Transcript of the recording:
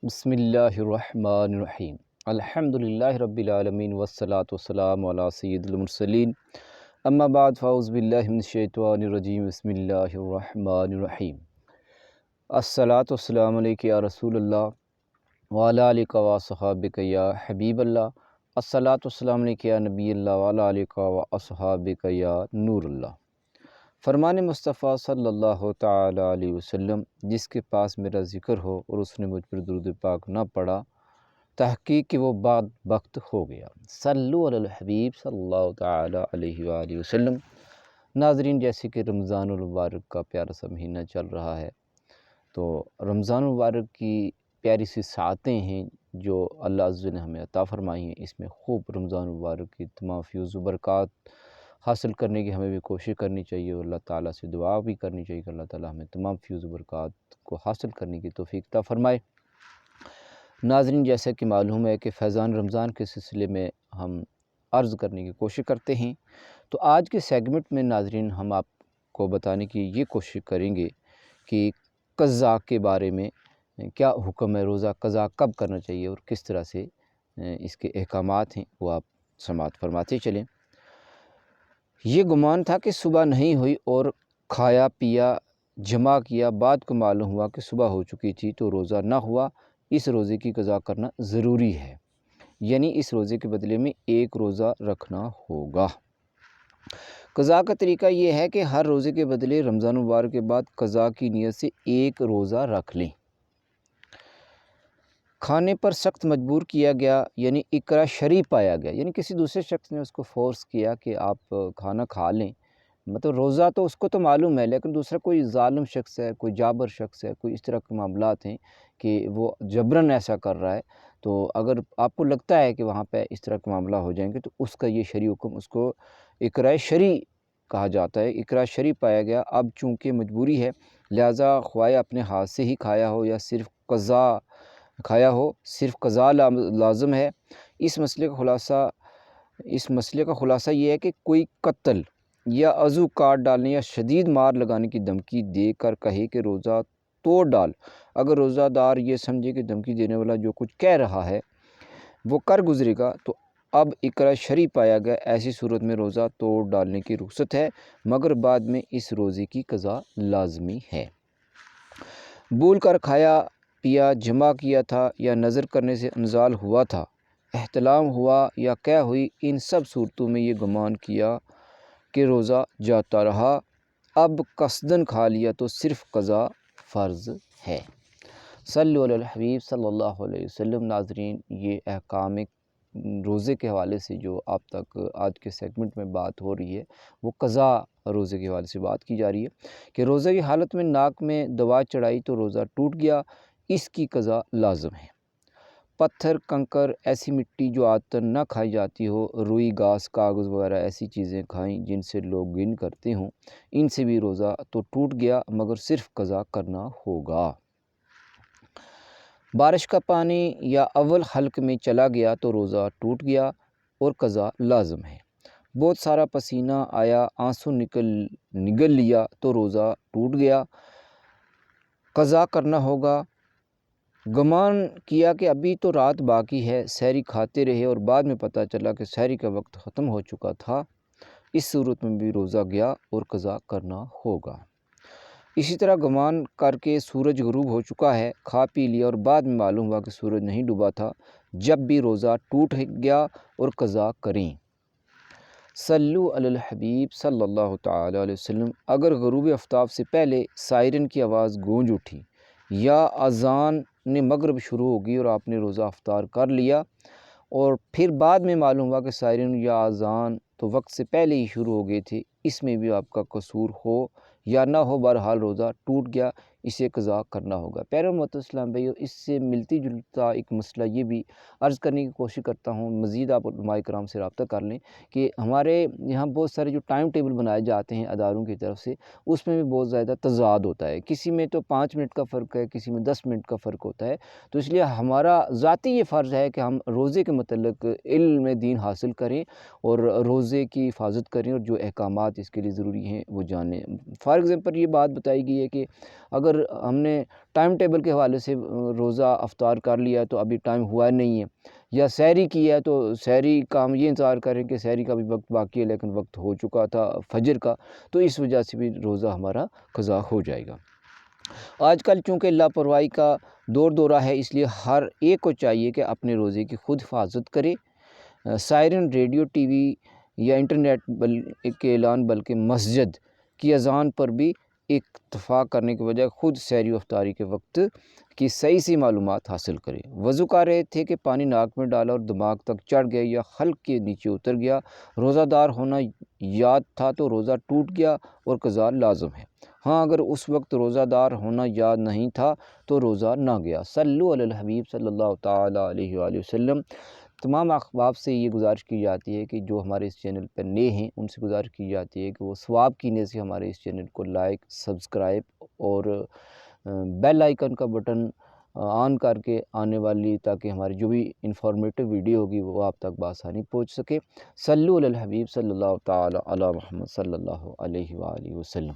بسم اللہ الرحمن الرحیم الحمدللہ رب العالمین والصلاة والسلام علی سید المرسلین اما بعد فاعوذ باللہ من الشیطان الرجیم بسم اللہ الرحمن الرحیم الصلاة والسلام علیک یا رسول اللہ وعلی آلک و اصحابک یا حبیب اللہ الصلاة والسلام علیک یا نبی اللہ وعلی آلک و اصحابک یا نور اللہ۔ فرمان مصطفیٰ صلی اللہ تعالی علیہ وسلم، جس کے پاس میرا ذکر ہو اور اس نے مجھ پر درود پاک نہ پڑھا، تحقیق کہ وہ بعد وقت ہو گیا۔ صلو علی الحبیب صلی اللہ تعالی علیہ وآلہ وسلم۔ ناظرین، جیسے کہ رمضان المبارک کا پیارا سا مہینہ چل رہا ہے، تو رمضان المبارک کی پیاری سی ساعتیں ہیں جو اللہ عز و جل نے ہمیں عطا فرمائی ہیں۔ اس میں خوب رمضان المبارک کی تمام فیوز و برکات حاصل کرنے کی ہمیں بھی کوشش کرنی چاہیے، اور اللہ تعالیٰ سے دعا بھی کرنی چاہیے کہ اللہ تعالیٰ ہمیں تمام فیوز و برکات کو حاصل کرنے کی توفیق عطا فرمائے۔ ناظرین، جیسا کہ معلوم ہے کہ فیضان رمضان کے سلسلے میں ہم عرض کرنے کی کوشش کرتے ہیں، تو آج کے سیگمنٹ میں ناظرین ہم آپ کو بتانے کی یہ کوشش کریں گے کہ قضاء کے بارے میں کیا حکم ہے، روزہ قضاء کب کرنا چاہیے اور کس طرح سے اس کے احکامات ہیں، وہ آپ سماعت فرماتے چلیں۔ یہ گمان تھا کہ صبح نہیں ہوئی اور کھایا پیا جمع کیا، بعد کو معلوم ہوا کہ صبح ہو چکی تھی تو روزہ نہ ہوا، اس روزے کی قضا کرنا ضروری ہے، یعنی اس روزے کے بدلے میں ایک روزہ رکھنا ہوگا۔ قضا کا طریقہ یہ ہے کہ ہر روزے کے بدلے رمضان المبارک کے بعد قضا کی نیت سے ایک روزہ رکھ لیں۔ کھانے پر سخت مجبور کیا گیا، یعنی اکرہ شرعی پایا گیا، یعنی کسی دوسرے شخص نے اس کو فورس کیا کہ آپ کھانا کھا لیں، مطلب روزہ تو اس کو تو معلوم ہے، لیکن دوسرا کوئی ظالم شخص ہے، کوئی جابر شخص ہے، کوئی اس طرح کے معاملات ہیں کہ وہ جبراً ایسا کر رہا ہے، تو اگر آپ کو لگتا ہے کہ وہاں پہ اس طرح کے معاملہ ہو جائیں گے تو اس کا یہ شرعی حکم، اس کو اکرہ شرعی کہا جاتا ہے۔ اکرہ شرعی پایا گیا، اب چونکہ مجبوری ہے لہٰذا خواہ اپنے ہاتھ سے ہی کھایا ہو یا صرف قضا کھایا ہو، صرف قضا لازم ہے۔ اس مسئلے کا خلاصہ یہ ہے کہ کوئی قتل یا عضو کاٹ ڈالنے یا شدید مار لگانے کی دھمکی دے کر کہے کہ روزہ توڑ ڈال، اگر روزہ دار یہ سمجھے کہ دھمکی دینے والا جو کچھ کہہ رہا ہے وہ کر گزرے گا تو اب اکرہ شرعی پایا گیا، ایسی صورت میں روزہ توڑ ڈالنے کی رخصت ہے، مگر بعد میں اس روزے کی قضا لازمی ہے۔ بھول کر کھایا پیا جمع کیا تھا یا نظر کرنے سے انزال ہوا تھا، احتلام ہوا یا قے ہوئی، ان سب صورتوں میں یہ گمان کیا کہ روزہ جاتا رہا، اب قصداً کھا لیا تو صرف قضا فرض ہے۔ صلو علی الحبیب صلی اللہ علیہ وسلم۔ ناظرین، یہ احکام روزے کے حوالے سے جو آپ تک آج کے سیگمنٹ میں بات ہو رہی ہے وہ قضا روزے کے حوالے سے بات کی جا رہی ہے کہ روزے کی حالت میں ناک میں دوا چڑھائی تو روزہ ٹوٹ گیا، اس کی قضا لازم ہے۔ پتھر، کنکر، ایسی مٹی جو عادتاً نہ کھائی جاتی ہو، روئی، گھاس، کاغذ وغیرہ ایسی چیزیں کھائیں جن سے لوگ گن کرتے ہوں، ان سے بھی روزہ تو ٹوٹ گیا مگر صرف قضا کرنا ہوگا۔ بارش کا پانی یا اول حلق میں چلا گیا تو روزہ ٹوٹ گیا اور قضا لازم ہے۔ بہت سارا پسینہ آیا، آنسو نگل لیا تو روزہ ٹوٹ گیا، قضا کرنا ہوگا۔ گمان کیا کہ ابھی تو رات باقی ہے، سحری کھاتے رہے اور بعد میں پتہ چلا کہ سحری کا وقت ختم ہو چکا تھا، اس صورت میں بھی روزہ گیا اور قضا کرنا ہوگا۔ اسی طرح گمان کر کے سورج غروب ہو چکا ہے، کھا پی لیا اور بعد میں معلوم ہوا کہ سورج نہیں ڈوبا تھا، جب بھی روزہ ٹوٹ گیا اور قضا کریں۔ صلو علی الحبیب صلی اللہ تعالی علیہ وسلم۔ اگر غروب آفتاب سے پہلے سائرن کی آواز گونج اٹھی یا اذان نے مغرب شروع ہوگی اور آپ نے روزہ افطار کر لیا اور پھر بعد میں معلوم ہوا کہ سائرن یا اذان تو وقت سے پہلے ہی شروع ہو گئے تھے، اس میں بھی آپ کا قصور ہو یا نہ ہو، بہرحال روزہ ٹوٹ گیا، اسے قضا کرنا ہوگا۔ پیارے محترم اسلام بھائیو، اس سے ملتی جلتا ایک مسئلہ یہ بھی عرض کرنے کی کوشش کرتا ہوں، مزید آپ علماء کرام سے رابطہ کر لیں کہ ہمارے یہاں بہت سارے جو ٹائم ٹیبل بنائے جاتے ہیں اداروں کی طرف سے، اس میں بھی بہت زیادہ تضاد ہوتا ہے، کسی میں تو 5 منٹ کا فرق ہے، کسی میں 10 منٹ کا فرق ہوتا ہے، تو اس لیے ہمارا ذاتی یہ فرض ہے کہ ہم روزے کے متعلق علم دین حاصل کریں اور روزے کی حفاظت کریں اور جو احکامات اس کے لیے ضروری ہیں وہ جانیں۔ فار ایگزامپل یہ بات بتائی گئی ہے کہ اگر اگر ہم نے ٹائم ٹیبل کے حوالے سے روزہ افطار کر لیا ہے تو ابھی ٹائم ہوا نہیں ہے، یا سحری کی ہے تو سحری کا ہم یہ انتظار کریں کہ سحری کا بھی وقت باقی ہے لیکن وقت ہو چکا تھا فجر کا، تو اس وجہ سے بھی روزہ ہمارا قضا ہو جائے گا۔ آج کل چونکہ لاپرواہی کا دورہ ہے، اس لیے ہر ایک کو چاہیے کہ اپنے روزے کی خود حفاظت کرے۔ سائرن، ریڈیو، ٹی وی یا انٹرنیٹ کے اعلان بلکہ مسجد کی اذان پر بھی اتفاق کرنے کے بجائے خود سحری و افطاری کے وقت کی صحیح سی معلومات حاصل کرے۔ وضو کر رہے تھے کہ پانی ناک میں ڈالا اور دماغ تک چڑھ گیا یا حلق کے نیچے اتر گیا، روزہ دار ہونا یاد تھا تو روزہ ٹوٹ گیا اور قضا لازم ہے۔ ہاں اگر اس وقت روزہ دار ہونا یاد نہیں تھا تو روزہ نہ گیا۔ صلو علی الحبیب صلی اللہ تعالیٰ علیہ وآلہ وسلم۔ تمام احباب سے یہ گزارش کی جاتی ہے کہ جو ہمارے اس چینل پر نئے ہیں ان سے گزارش کی جاتی ہے کہ وہ ثواب کی نیت سے ہمارے اس چینل کو لائک، سبسکرائب اور بیل آئیکن کا بٹن آن کر کے آنے والی تاکہ ہماری جو بھی انفارمیٹیو ویڈیو ہوگی وہ آپ تک بآسانی پہنچ سکے۔ صلو علی الحبیب صلی اللہ تعالیٰ علی محمد صلی اللہ علیہ وآلہ وسلم۔